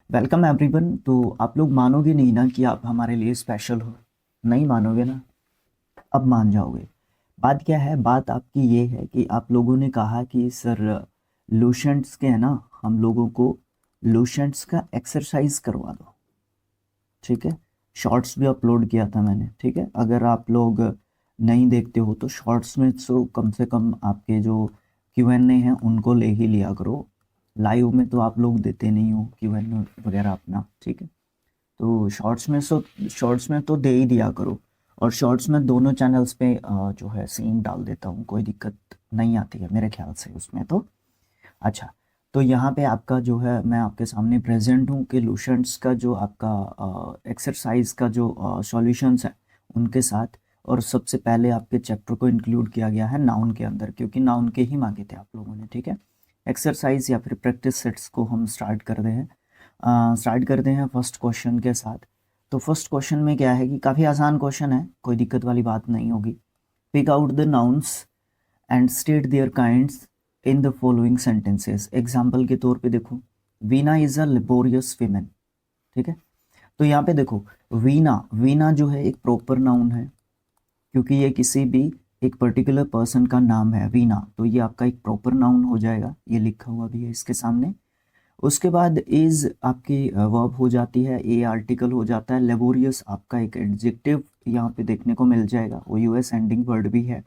Welcome everyone. तो आप लोग मानोगे नहीं ना कि आप हमारे लिए स्पेशल हो। नहीं मानोगे ना। अब मान जाओगे। बात क्या है, बात आपकी ये है कि आप लोगों ने कहा कि सर लूशेंट्स के है ना, हम लोगों को लूशेंट्स का एक्सरसाइज करवा दो। ठीक है। शॉर्ट्स भी अपलोड किया था मैंने। ठीक है, अगर आप लोग नहीं देखते हो तो शॉर्ट्स में तो कम से कम आपके जो Q&A हैं उनको ले ही लिया करो। लाइव में तो आप लोग देते नहीं हो Q&A वगैरह अपना। ठीक है, तो शॉर्ट्स में तो दे ही दिया करो। और शॉर्ट्स में दोनों चैनल्स पे जो है सेम डाल देता हूँ, कोई दिक्कत नहीं आती है मेरे ख्याल से उसमें तो। अच्छा, तो यहाँ पे आपका जो है मैं आपके सामने प्रेजेंट हूँ कि लूशेंट्स का जो आपका एक्सरसाइज का जो सॉल्यूशंस है उनके साथ। और सबसे पहले आपके चैप्टर को इंक्लूड किया गया है नाउन के अंदर, क्योंकि नाउन के ही मांगे थे आप लोगों ने। ठीक है, एक्सरसाइज या फिर प्रैक्टिस सेट्स को हम स्टार्ट करते हैं फर्स्ट क्वेश्चन के साथ। तो फर्स्ट क्वेश्चन में क्या है कि काफ़ी आसान क्वेश्चन है, कोई दिक्कत वाली बात नहीं होगी। Pick out the nouns and state their kinds in the following sentences. Example के तौर पे देखो, Veena is a laborious women. ठीक है, तो यहाँ पे देखो वीना, वीना जो है एक प्रॉपर नाउन है, क्योंकि ये किसी भी एक पर्टिकुलर पर्सन का नाम है वीना, तो ये आपका एक प्रॉपर नाउन हो जाएगा। ये लिखा हुआ भी है इसके सामने। उसके बाद इज आपकी वर्ब हो जाती है, ए आर्टिकल हो जाता है, लेबोरियस आपका एक एडजेक्टिव यहाँ पे देखने को मिल जाएगा, वो यूएस एंडिंग वर्ड भी है।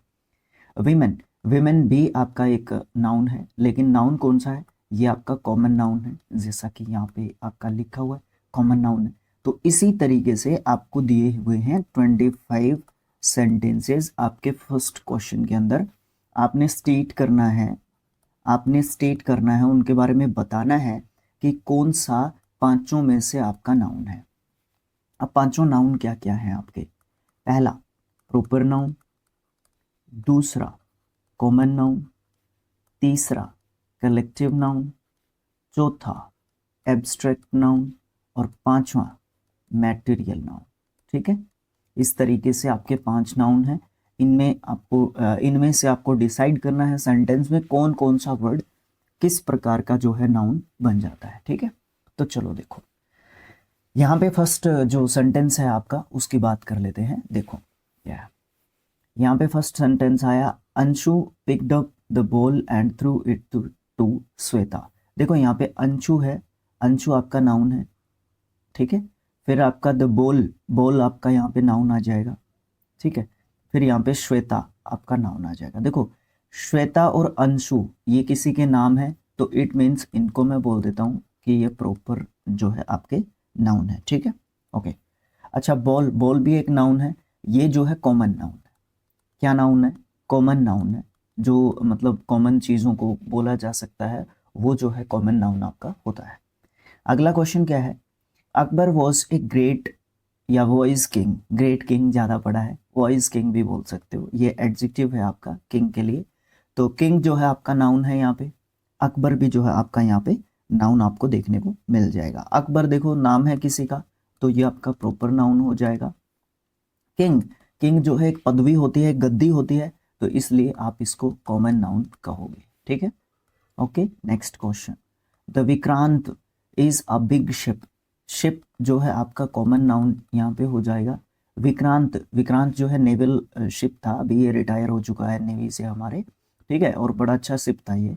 विमेन, विमेन भी आपका एक नाउन है, लेकिन नाउन कौन सा है, ये आपका कॉमन नाउन है, जैसा कि यहाँ पे आपका लिखा हुआ है कॉमन नाउन है। तो इसी तरीके से आपको दिए हुए हैं 25 सेंटेंसेस आपके फर्स्ट क्वेश्चन के अंदर। आपने स्टेट करना है उनके बारे में बताना है कि कौन सा पांचों में से आपका नाउन है। अब पांचों नाउन क्या क्या है आपके। पहला प्रॉपर नाउन, दूसरा कॉमन नाउन, तीसरा कलेक्टिव नाउन, चौथा एब्स्ट्रैक्ट नाउन और पांचवा मैटेरियल नाउन। ठीक है, इस तरीके से आपके पांच नाउन हैं। इनमें से आपको डिसाइड करना है सेंटेंस में कौन कौन सा वर्ड किस प्रकार का जो है नाउन बन जाता है। ठीक है, तो चलो देखो, यहाँ पे फर्स्ट जो सेंटेंस है आपका उसकी बात कर लेते हैं। देखो क्या यहाँ पे फर्स्ट सेंटेंस आया, Anshu picked up the ball and threw it to Shweta. देखो यहाँ पे अंशु है, अंशु आपका नाउन है। ठीक है, फिर आपका द बॉल, बॉल आपका यहाँ पे नाउन आ जाएगा। ठीक है, फिर यहाँ पे श्वेता आपका नाउन आ जाएगा। देखो श्वेता और अंशु ये किसी के नाम है, तो इट मीन्स इनको मैं बोल देता हूँ कि ये प्रॉपर जो है आपके नाउन है। ठीक है, ओके। अच्छा, बॉल, बॉल भी एक नाउन है, ये जो है कॉमन नाउन है। क्या नाउन है, कॉमन नाउन है, जो मतलब कॉमन चीज़ों को बोला जा सकता है, वो जो है कॉमन नाउन आपका होता है। अगला क्वेश्चन क्या है, अकबर वॉज ए ग्रेट या वॉइस किंग, ग्रेट किंग ज़्यादा पड़ा है, वॉइस किंग भी बोल सकते हो, ये एडजेक्टिव है आपका किंग के लिए। तो किंग जो है आपका नाउन है यहाँ पे, अकबर भी जो है आपका यहाँ पे नाउन आपको देखने को मिल जाएगा। अकबर देखो नाम है किसी का, तो ये आपका प्रॉपर नाउन हो जाएगा। किंग, किंग जो है एक पदवी होती है, एक गद्दी होती है, तो इसलिए आप इसको कॉमन नाउन कहोगे। ठीक है, okay. Next question, the Vikrant is a big ship, ship जो है आपका कॉमन नाउन यहाँ पे हो जाएगा। विक्रांत, विक्रांत जो है नेवल शिप था, अभी ये रिटायर हो चुका है नेवी से हमारे। ठीक है, और बड़ा अच्छा शिप था ये।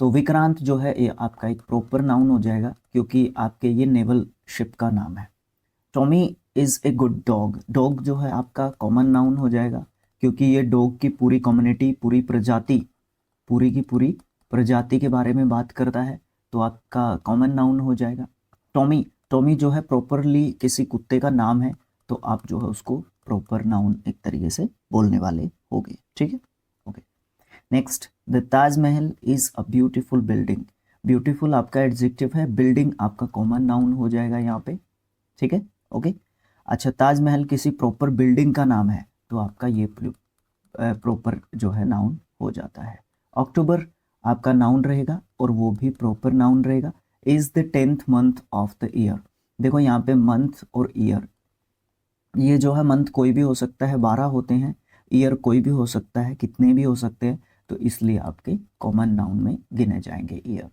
तो विक्रांत जो है ये आपका एक प्रॉपर नाउन हो जाएगा, क्योंकि आपके ये नेवल शिप का नाम है। Tommy is a good dog, dog जो है आपका कॉमन नाउन हो जाएगा, क्योंकि ये डॉग की पूरी कम्युनिटी, पूरी प्रजाति, पूरी की पूरी प्रजाति के बारे में बात करता है, तो आपका कॉमन नाउन हो जाएगा। टॉमी, टॉमी जो है प्रॉपरली किसी कुत्ते का नाम है, तो आप जो है उसको प्रॉपर नाउन एक तरीके से बोलने वाले होगे। ठीक है, okay. Next, the Taj Mahal is a beautiful building, beautiful आपका एडजेक्टिव है, बिल्डिंग आपका कॉमन नाउन हो जाएगा यहाँ पे। ठीक है, ओके। अच्छा, ताजमहल किसी प्रॉपर बिल्डिंग का नाम है, तो आपका ये प्रॉपर जो है नाउन हो जाता है। अक्टूबर आपका नाउन रहेगा और वो भी प्रॉपर नाउन रहेगा। Is the 10th month of the year, देखो यहाँ पे मंथ और ईयर, ये जो है मंथ कोई भी हो सकता है, 12 होते हैं, ईयर कोई भी हो सकता है, कितने भी हो सकते हैं, तो इसलिए आपके कॉमन नाउन में गिने जाएंगे ईयर।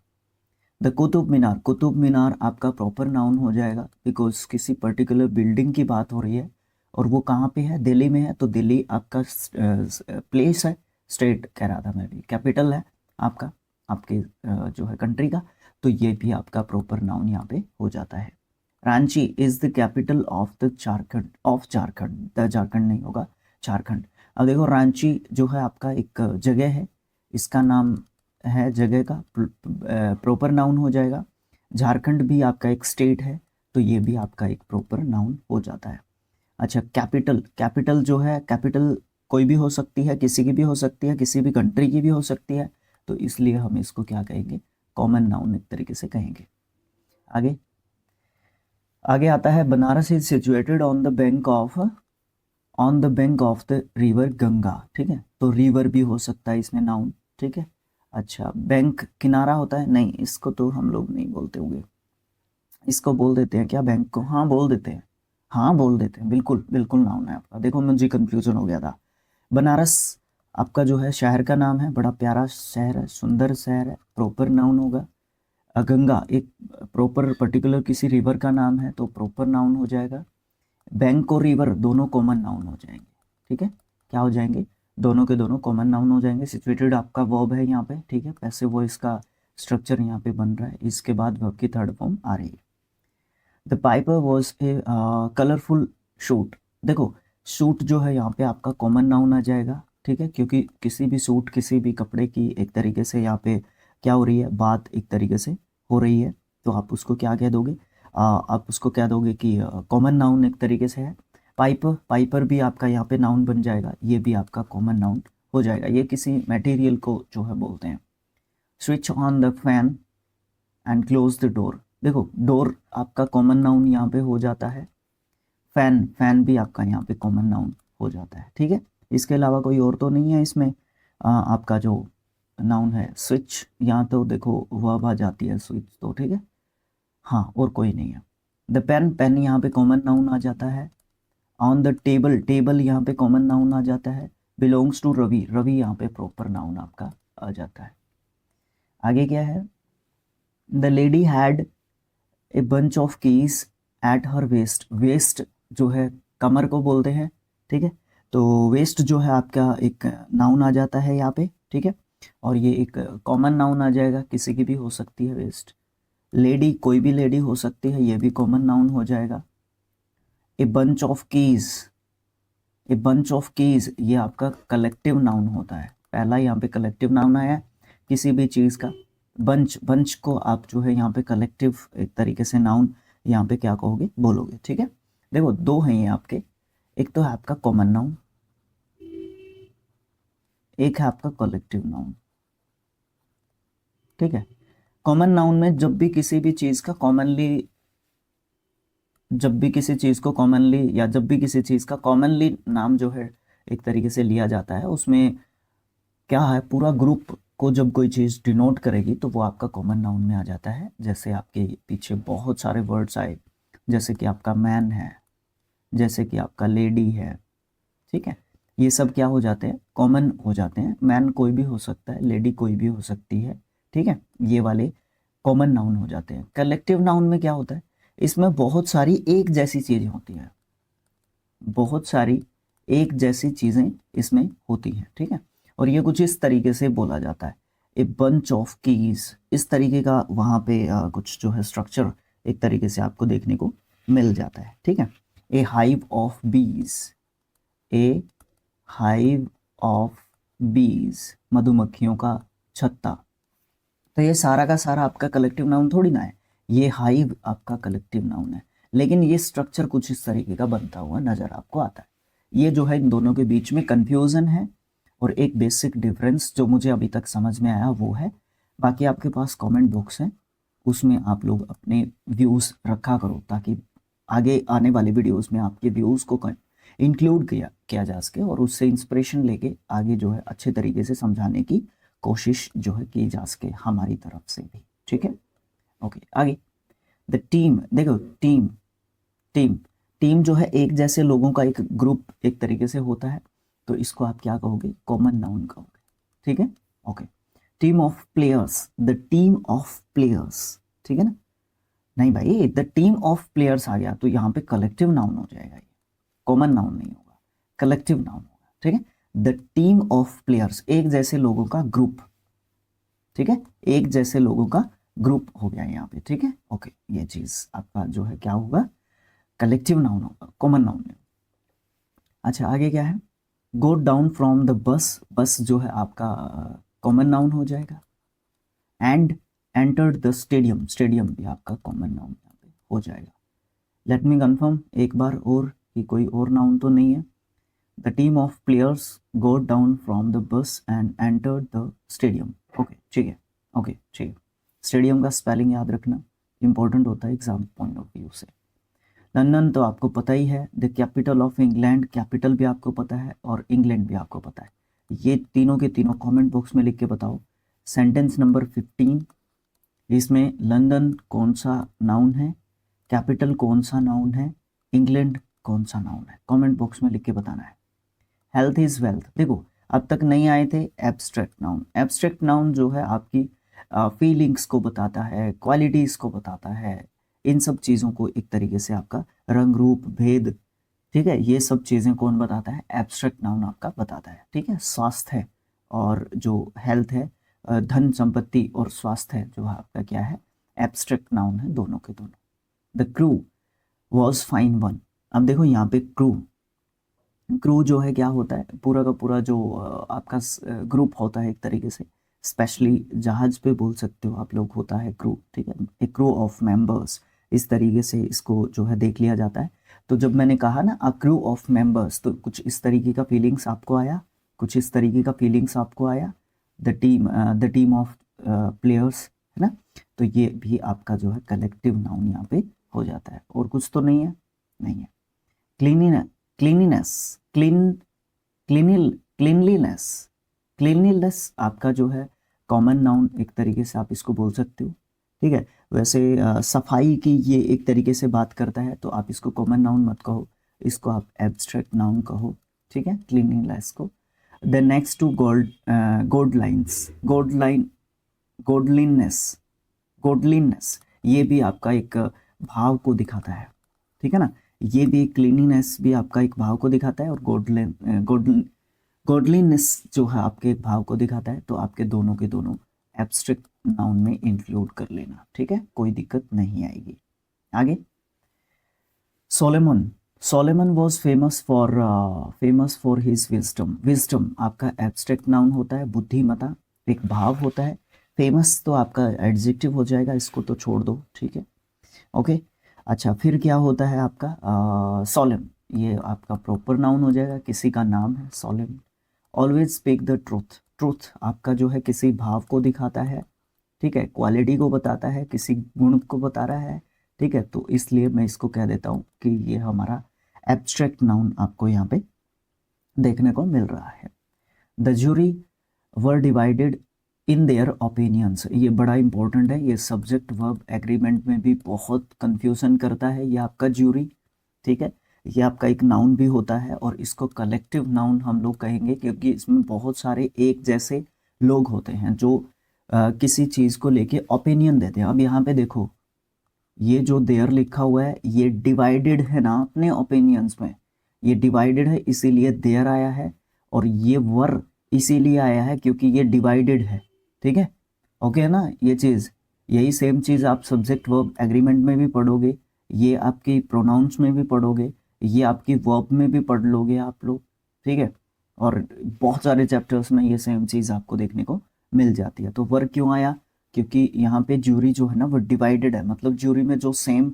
द कुतुब मीनार आपका प्रॉपर नाउन हो जाएगा, बिकॉज किसी पर्टिकुलर बिल्डिंग की बात हो रही है और वो कहाँ पे है, दिल्ली में है, तो दिल्ली आपका प्लेस है, स्टेट कह रहा था मैं भी, कैपिटल है आपका, आपके जो है कंट्री का, तो ये भी आपका प्रॉपर नाउन यहाँ पे हो जाता है। Ranchi is the capital of the Jharkhand, the Jharkhand नहीं होगा, झारखंड। अब देखो रांची जो है आपका एक जगह है, इसका नाम है जगह का, प्रॉपर नाउन हो जाएगा। झारखंड भी आपका एक स्टेट है, तो ये भी आपका एक प्रॉपर नाउन हो जाता है। अच्छा, कैपिटल जो है, कैपिटल कोई भी हो सकती है, किसी की भी हो सकती है, किसी भी कंट्री की भी हो सकती है, तो इसलिए हम इसको क्या कहेंगे, कॉमन नाउन एक तरीके से कहेंगे। आगे आगे आता है, Banaras is situated on the bank of the river Ganga. ठीक है, तो रिवर भी हो सकता है इसमें नाउन। ठीक है, अच्छा, बैंक किनारा होता है, नहीं इसको तो हम लोग नहीं बोलते होंगे, इसको बोल देते हैं क्या बैंक को, हाँ बोल देते हैं, हाँ बोल देते हैं, बिल्कुल बिल्कुल नाउन है आपका। देखो मुझे कंफ्यूजन हो गया था। बनारस आपका जो है शहर का नाम है, बड़ा प्यारा शहर है, सुंदर शहर है, प्रॉपर नाउन होगा। गंगा एक प्रॉपर पर्टिकुलर किसी रिवर का नाम है, तो प्रॉपर नाउन हो जाएगा। बैंक और रिवर दोनों कॉमन नाउन हो जाएंगे। ठीक है, क्या हो जाएंगे, दोनों के दोनों कॉमन नाउन हो जाएंगे। सिचुएटेड आपका वर्ब है यहाँ पे, ठीक है, पैसिव वॉइस का स्ट्रक्चर यहाँ पे बन रहा है, इसके बाद वर्ब की थर्ड फॉर्म आ रही है। The Piper was a colourful shoot. देखो शूट जो है यहाँ पे आपका कॉमन नाउन आ जाएगा। ठीक है, क्योंकि किसी भी सूट, किसी भी कपड़े की एक तरीके से यहाँ पे क्या हो रही है, बात एक तरीके से हो रही है, तो आप उसको क्या कह दोगे, आप उसको क्या दोगे कि कॉमन नाउन एक तरीके से है। पाइपर भी आपका यहाँ पे नाउन बन जाएगा, ये भी आपका कॉमन नाउन हो जाएगा। ये किसी मटेरियल को जो है बोलते हैं। Switch on the fan and close the door. देखो डोर आपका कॉमन नाउन यहाँ पे हो जाता है, फैन भी आपका यहाँ पे कॉमन नाउन हो जाता है। ठीक है, इसके अलावा कोई और तो नहीं है इसमें। आपका जो नाउन है स्विच, यहाँ तो देखो वर्ब आ जाती है स्विच तो, ठीक है, हाँ और कोई नहीं है। द पेन यहाँ पे कॉमन नाउन आ जाता है। ऑन द टेबल यहाँ पे कॉमन नाउन आ जाता है। बिलोंग्स टू रवि यहाँ पे प्रॉपर नाउन आपका आ जाता है। आगे क्या है, the lady had a bunch of keys at her waist. Waist जो है कमर को बोलते हैं। ठीक है, तो वेस्ट जो है आपका एक नाउन आ जाता है यहाँ पे। ठीक है, और ये एक कॉमन नाउन आ जाएगा, किसी की भी हो सकती है वेस्ट। लेडी, कोई भी लेडी हो सकती है, ये भी कॉमन नाउन हो जाएगा। ए bunch of keys, A bunch of keys ये आपका कलेक्टिव नाउन होता है। पहला यहाँ पे कलेक्टिव नाउन आया किसी भी चीज़ का। बंच को आप जो है यहाँ पे कलेक्टिव एक तरीके से नाउन यहाँ पे क्या कहोगे, बोलोगे। ठीक है, देखो दो हैं ये आपके, एक तो है आपका कॉमन नाउन, एक है आपका कलेक्टिव नाउन। ठीक है, कॉमन नाउन में जब भी किसी भी चीज़ का कॉमनली, जब भी किसी चीज़ को कॉमनली या जब भी किसी चीज़ का कॉमनली नाम जो है एक तरीके से लिया जाता है, उसमें क्या है, पूरा ग्रुप को जब कोई चीज़ डिनोट करेगी तो वो आपका कॉमन नाउन में आ जाता है। जैसे आपके पीछे बहुत सारे वर्ड्स आए, जैसे कि आपका मैन है, जैसे कि आपका लेडी है। ठीक है, ये सब क्या हो जाते हैं, कॉमन हो जाते हैं। मैन कोई भी हो सकता है, लेडी कोई भी हो सकती है। ठीक है, ये वाले कॉमन नाउन हो जाते हैं। कलेक्टिव नाउन में क्या होता है, इसमें बहुत सारी एक जैसी चीज़ें होती हैं, बहुत सारी एक जैसी चीज़ें इसमें होती हैं। ठीक है, और ये कुछ इस तरीके से बोला जाता है, ए बंच ऑफ कीज, इस तरीके का वहाँ पे कुछ जो है स्ट्रक्चर एक तरीके से आपको देखने को मिल जाता है। ठीक है, ए हाइव ऑफ बीज, ए हाइव ऑफ बीज, मधुमक्खियों का छत्ता। तो ये सारा का सारा आपका कलेक्टिव नाउन थोड़ी ना है, ये हाइव आपका कलेक्टिव नाउन है, लेकिन ये स्ट्रक्चर कुछ इस तरीके का बनता हुआ नजर आपको आता है। ये जो है इन दोनों के बीच में कंफ्यूजन है, और एक बेसिक डिफरेंस जो मुझे अभी तक समझ में आया वो है। बाकी आपके पास कमेंट बॉक्स है, उसमें आप लोग अपने व्यूज़ रखा करो, ताकि आगे आने वाले वीडियोस में आपके व्यूज़ को इंक्लूड किया जा सके, और उससे इंस्पिरेशन लेके आगे जो है अच्छे तरीके से समझाने की कोशिश जो है की जा सके हमारी तरफ से भी। ठीक है, ओके आगे। द टीम, देखो टीम टीम टीम जो है एक जैसे लोगों का एक ग्रुप एक तरीके से होता है, तो इसको आप क्या कहोगे, कॉमन नाउन कहोगे। ठीक है, okay. Team of players, the team of players, ठीक है ना। नहीं भाई, द टीम ऑफ प्लेयर्स आ गया तो यहाँ पे कलेक्टिव नाउन हो जाएगा, ये कॉमन नाउन नहीं होगा, कलेक्टिव नाउन होगा, ठीक है। द टीम ऑफ प्लेयर्स, एक जैसे लोगों का ग्रुप, ठीक है, एक जैसे लोगों का ग्रुप हो गया यहाँ पे, ठीक है। ओके, ये चीज आपका जो है क्या होगा, कलेक्टिव नाउन होगा, कॉमन नाउन नहीं। अच्छा, आगे क्या है, go down from the bus, बस जो है आपका कॉमन नाउन हो जाएगा। And entered the stadium, stadium भी आपका कॉमन नाउन यहाँ पे हो जाएगा। लेट मी कंफर्म एक बार और कि कोई और नाउन तो नहीं है। The team of players go down from the bus and entered the stadium. Okay ठीक है, ओके ठीक है। स्टेडियम का स्पेलिंग याद रखना इंपॉर्टेंट होता है एग्जाम पॉइंट ऑफ व्यू से। लंदन तो आपको पता ही है, the capital of England, capital भी आपको पता है और इंग्लैंड भी आपको पता है। ये तीनों के तीनों कमेंट बॉक्स में लिख के बताओ। सेंटेंस नंबर 15, इसमें लंदन कौन सा नाउन है, कैपिटल कौन सा नाउन है, इंग्लैंड कौन सा नाउन है, कमेंट बॉक्स में लिख के बताना है। हेल्थ इज वेल्थ, देखो अब तक नहीं आए थे एब्स्ट्रैक्ट नाउन। एब्स्ट्रैक्ट नाउन जो है आपकी फीलिंग्स को बताता है, क्वालिटीज़ को बताता है, इन सब चीज़ों को एक तरीके से आपका रंग रूप भेद, ठीक है, ये सब चीज़ें कौन बताता है, एब्स्ट्रैक्ट नाउन आपका बताता है, ठीक है। स्वास्थ्य है और जो हेल्थ है, धन संपत्ति और स्वास्थ्य है जो आपका क्या है, एब्स्ट्रैक्ट नाउन है दोनों के दोनों। The crew was fine one, अब देखो यहाँ पे क्रू, क्रू जो है क्या होता है, पूरा का पूरा जो आपका ग्रुप होता है एक तरीके से, स्पेशली जहाज पे बोल सकते हो आप लोग, होता है क्रू, ठीक है, एक क्रू ऑफ मेंबर्स, इस तरीके से इसको जो है देख लिया जाता है। तो जब मैंने कहा ना अ क्रू ऑफ मेंबर्स, तो कुछ इस तरीके का फीलिंग्स आपको आया, कुछ इस तरीके का फीलिंग्स आपको आया। द टीम ऑफ प्लेयर्स, है ना, तो ये भी आपका जो है कलेक्टिव नाउन यहाँ पे हो जाता है। और कुछ तो नहीं है, नहीं है। क्लीनिनेस, क्लीनिनेस, क्लीनलीनेस, क्लीनलीनेस आपका जो है कॉमन नाउन एक तरीके से आप इसको बोल सकते हो, ठीक है। वैसे सफाई की ये एक तरीके से बात करता है, तो आप इसको कॉमन नाउन मत कहो, इसको आप एब्स्ट्रैक्ट नाउन कहो, ठीक है, क्लीनलीनेस को। The next to godliness, godliness, godliness, godliness, ये भी आपका एक भाव को दिखाता है, ठीक है ना, ये भी क्लीनिनेस भी आपका एक भाव को दिखाता है, और गोल्डलिनेस जो है आपके एक भाव को दिखाता है। तो आपके दोनों के दोनों एब्स्ट्रैक्ट नाउन में इंक्लूड कर लेना, ठीक है, कोई दिक्कत नहीं आएगी। आगे, Solomon, Solomon was famous for his wisdom, wisdom आपका एब्स्ट्रैक्ट नाउन होता है, बुद्धिमता एक भाव होता है। फेमस तो आपका एडजेक्टिव हो जाएगा, इसको तो छोड़ दो, ठीक है, ओके। अच्छा, फिर क्या होता है आपका सोलेम, ये आपका प्रॉपर नाउन हो जाएगा, किसी का नाम है solemn. Always speak the truth, truth आपका जो है किसी भाव को दिखाता है, ठीक है, क्वालिटी को बताता है, किसी गुण को बता रहा है, ठीक है। तो इसलिए मैं इसको कह देता हूँ कि ये हमारा एब्स्ट्रैक्ट नाउन आपको यहाँ पे देखने को मिल रहा है। The jury were divided in their opinions, ये बड़ा इंपॉर्टेंट है, ये सब्जेक्ट वर्ब एग्रीमेंट में भी बहुत कंफ्यूजन करता है ये आपका ज्यूरी, ठीक है। ये आपका एक नाउन भी होता है और इसको कलेक्टिव नाउन हम लोग कहेंगे, क्योंकि इसमें बहुत सारे एक जैसे लोग होते हैं जो किसी चीज़ को लेके ओपिनियन देते हैं। अब यहाँ पे देखो, ये जो देयर लिखा हुआ है ये डिवाइडेड है ना अपने ओपिनियंस में, ये डिवाइडेड है इसीलिए देयर आया है, और ये वर इसीलिए आया है क्योंकि ये डिवाइडेड है, ठीक है, ओके ना। ये चीज़, यही सेम चीज़ आप सब्जेक्ट वर्ब एग्रीमेंट में भी पढ़ोगे, ये आपकी प्रोनाउंस में भी पढ़ोगे, ये आपकी वर्ब में भी पढ़ लोगे आप लोग, ठीक है। और बहुत सारे चैप्टर्स में ये सेम चीज़ आपको देखने को मिल जाती है। तो वर क्यों आया, क्योंकि यहाँ पे ज्यूरी जो है ना वो डिवाइडेड है, मतलब ज्यूरी में जो सेम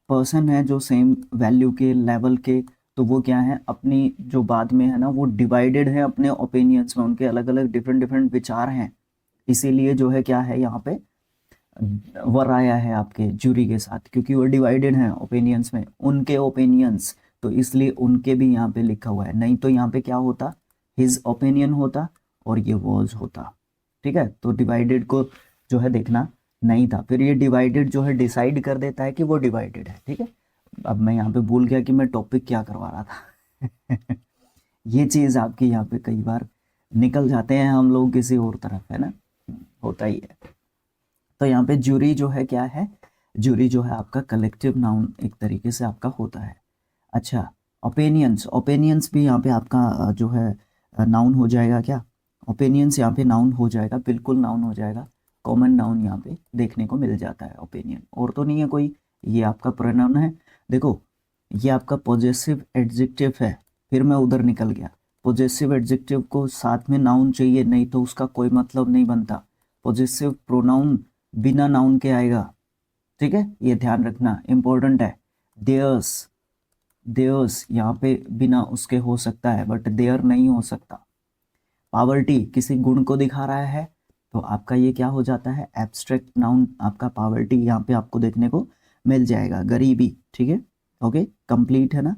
पर्सन है, जो सेम वैल्यू के लेवल के, तो वो क्या है, अपनी जो बाद में है ना वो डिवाइडेड है अपने ओपिनियंस में, उनके अलग अलग डिफरेंट डिफरेंट विचार हैं, इसीलिए जो है क्या है यहाँ पे वर आया है आपके ज्यूरी के साथ, क्योंकि वो डिवाइडेड हैं ओपिनियंस में, उनके ओपिनियंस, तो इसलिए उनके भी यहाँ पे लिखा हुआ है, नहीं तो यहाँ पे क्या होता, हिज ओपिनियन होता और ये वॉज होता, ठीक है। तो डिवाइडेड को जो है देखना नहीं था, फिर ये डिवाइडेड जो है डिसाइड कर देता है कि वो डिवाइडेड है, ठीक है। अब मैं यहाँ पे भूल गया कि मैं टॉपिक क्या करवा रहा था ये चीज़ आपकी यहाँ पे कई बार निकल जाते हैं हम लोग किसी और तरफ, है ना। होता ही है। तो यहाँ पे ज्यूरी जो है क्या है, ज्यूरी जो है आपका कलेक्टिव नाउन एक तरीके से आपका होता है। अच्छा, ओपिनियंस, ओपिनियंस भी यहाँ पे आपका जो है नाउन हो जाएगा क्या, ओपिनियंस यहाँ पे नाउन हो जाएगा, बिल्कुल नाउन हो जाएगा। कॉमन नाउन यहाँ पे देखने को मिल जाता है ओपिनियन, और तो नहीं है कोई, ये आपका प्रोनाउन है। देखो ये आपका पॉजेसिव एडजेक्टिव है, फिर मैं उधर निकल गया। पॉजेसिव एडजेक्टिव को साथ में नाउन चाहिए, नहीं तो उसका कोई मतलब नहीं बनता। पॉजेसिव प्रोनाउन बिना नाउन के आएगा, ठीक है, ये ध्यान रखना, इंपॉर्टेंट है। देयर्स, देयर्स यहाँ पे बिना उसके हो सकता है, बट देयर नहीं हो सकता। पावर्टी किसी गुण को दिखा रहा है, तो आपका ये क्या हो जाता है, एब्स्ट्रैक्ट नाउन आपका पावर्टी यहाँ पे आपको देखने को मिल जाएगा। गरीबी, ठीक है, ओके, कंप्लीट है ना।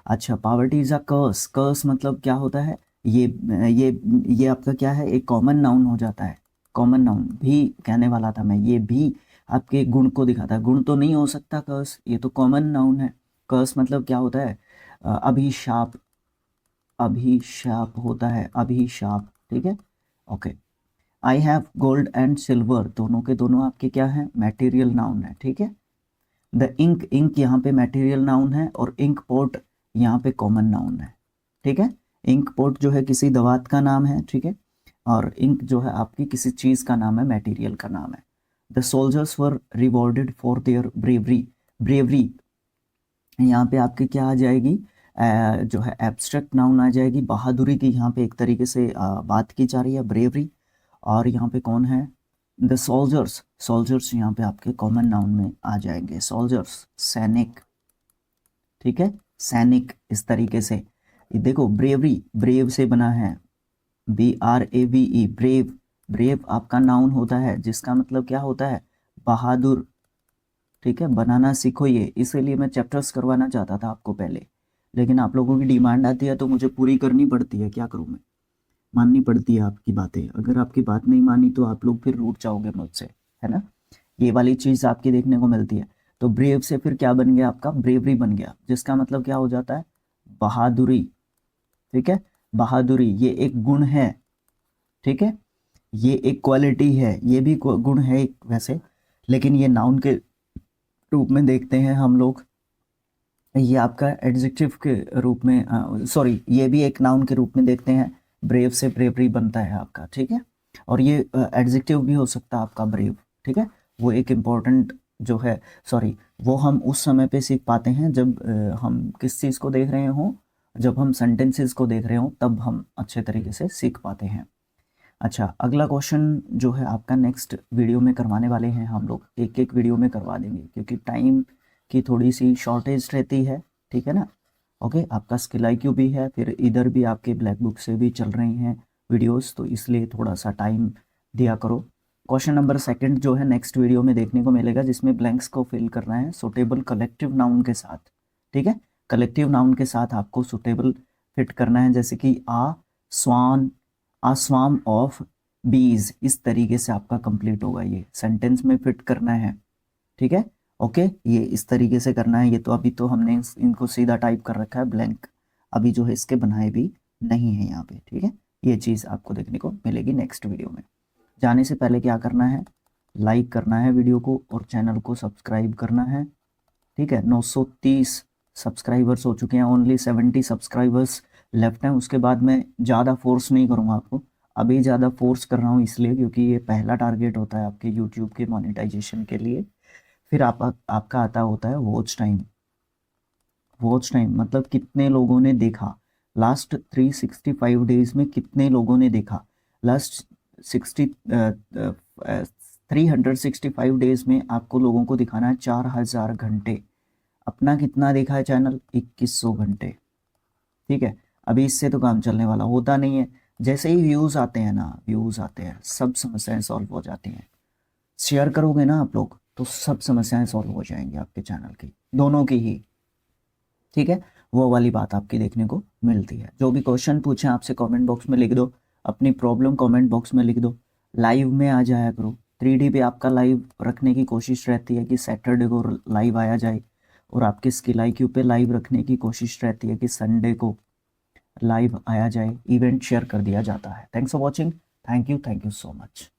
अच्छा, पावर्टी इज अ कर्स, कर्स मतलब क्या होता है, ये आपका क्या है, एक कॉमन नाउन हो जाता है। कॉमन नाउन भी कहने वाला था मैं, ये भी आपके गुण को दिखाता है, गुण तो नहीं हो सकता कर्स, ये तो कॉमन नाउन है। कर्स मतलब क्या होता है, अभिशाप, अभिशाप होता है, अभिशाप, ठीक है, okay. I have gold and silver, दोनों के दोनों आपके क्या हैं, मैटेरियल नाउन है, ठीक है। द इंक, इंक यहाँ पे मैटेरियल नाउन है, और इंक पोट यहाँ पे कॉमन नाउन है, ठीक है। इंक पोट जो है किसी दवात का नाम है, ठीक है, और इंक जो है आपकी किसी चीज़ का नाम है, मैटेरियल का नाम है। The soldiers were rewarded for their bravery, bravery यहाँ पे आपके क्या आ जाएगी, जो है एब्स्ट्रैक्ट नाउन आ जाएगी। बहादुरी की यहाँ पे एक तरीके से बात की जा रही है, ब्रेवरी। और यहाँ पे कौन है, द सोल्जर्स, सोल्जर्स यहाँ पे आपके कॉमन नाउन में आ जाएंगे, सोल्जर्स, सैनिक, ठीक है, सैनिक, इस तरीके से। ये देखो ब्रेवरी, ब्रेव से बना है, BRAVE, ब्रेव, ब्रेव आपका नाउन होता है, जिसका मतलब क्या होता है, बहादुर, ठीक है। बनाना सीखो, ये इसीलिए मैं चैप्टर्स करवाना चाहता था आपको पहले, लेकिन आप लोगों की डिमांड आती है तो मुझे पूरी करनी पड़ती है, क्या करूँ मैं, माननी पड़ती है आपकी बातें। अगर आपकी बात नहीं मानी तो आप लोग फिर रूठ जाओगे मुझसे, है ना, ये वाली चीज़ आपकी देखने को मिलती है। तो ब्रेव से फिर क्या बन गया आपका, ब्रेवरी बन गया, जिसका मतलब क्या हो जाता है, बहादुरी, ठीक है। बहादुरी ये एक गुण है, ठीक है, ये एक क्वालिटी है, ये भी गुण है एक वैसे, लेकिन ये नाउन के रूप में देखते हैं हम लोग। ये आपका एडजेक्टिव के रूप में, सॉरी, ये भी एक नाउन के रूप में देखते हैं। ब्रेव से ब्रेवरी बनता है आपका, ठीक है, और ये एडजेक्टिव भी हो सकता है आपका ब्रेव, ठीक है। वो एक इम्पॉर्टेंट जो है, सॉरी, वो हम उस समय पे सीख पाते हैं जब हम किस चीज़ को देख रहे हों, जब हम सेंटेंसेस को देख रहे हों, तब हम अच्छे तरीके से सीख पाते हैं। अच्छा, अगला क्वेश्चन जो है आपका नेक्स्ट वीडियो में करवाने वाले हैं हम लोग, एक एक वीडियो में करवा देंगे, क्योंकि टाइम की थोड़ी सी शॉर्टेज रहती है, ठीक है ना। ओके, आपका स्किल IQ भी है, फिर इधर भी आपके ब्लैक बुक से भी चल रही हैं वीडियोस, तो इसलिए थोड़ा सा टाइम दिया करो। क्वेश्चन नंबर सेकंड जो है नेक्स्ट वीडियो में देखने को मिलेगा, जिसमें ब्लैंक्स को फिल करना है सुटेबल कलेक्टिव नाउन के साथ, ठीक है। कलेक्टिव नाउन के साथ आपको सुटेबल फिट करना है, जैसे कि स्वान, आ स्वाम ऑफ बीज, इस तरीके से आपका कंप्लीट होगा, ये सेंटेंस में फिट करना है, ठीक है, ओके। ये इस तरीके से करना है। ये तो अभी तो हमने इनको सीधा टाइप कर रखा है ब्लैंक, अभी जो है इसके बनाए भी नहीं है यहाँ पे, ठीक है। ये चीज़ आपको देखने को मिलेगी नेक्स्ट वीडियो में। जाने से पहले क्या करना है, लाइक करना है वीडियो को, और चैनल को सब्सक्राइब करना है, ठीक है। 930 सब्सक्राइबर्स हो चुके हैं, ओनली 70 सब्सक्राइबर्स लेफ्ट हैं। उसके बाद मैं ज़्यादा फोर्स नहीं करूँगा आपको, अभी ज़्यादा फोर्स कर रहा हूँ इसलिए क्योंकि ये पहला टारगेट होता है आपके यूट्यूब के मोनेटाइजेशन के लिए। फिर आपका आता होता है वॉच टाइम, वॉच टाइम मतलब कितने लोगों ने देखा, लास्ट 365 डेज में कितने लोगों ने देखा। लास्ट 365 डेज में आपको लोगों को दिखाना है 4000 घंटे। अपना कितना देखा है चैनल, 2100 घंटे, ठीक है। अभी इससे तो काम चलने वाला होता नहीं है, जैसे ही व्यूज़ आते हैं ना, व्यूज़ आते हैं, सब समस्याएं सॉल्व हो जाती हैं। शेयर करोगे ना आप लोग तो सब समस्याएं सॉल्व हो जाएंगी आपके चैनल की, दोनों की ही, ठीक है। वो वाली बात आपकी देखने को मिलती है। जो भी क्वेश्चन पूछे आपसे कमेंट बॉक्स में लिख दो, अपनी प्रॉब्लम कमेंट बॉक्स में लिख दो, लाइव में आ जाया करो। 3D पे आपका लाइव रखने की कोशिश रहती है कि सैटरडे को लाइव आया जाए, और आपके स्किल IQ पे लाइव रखने की कोशिश रहती है कि संडे को लाइव आया जाए, इवेंट शेयर कर दिया जाता है। Thanks for watching, thank you so much.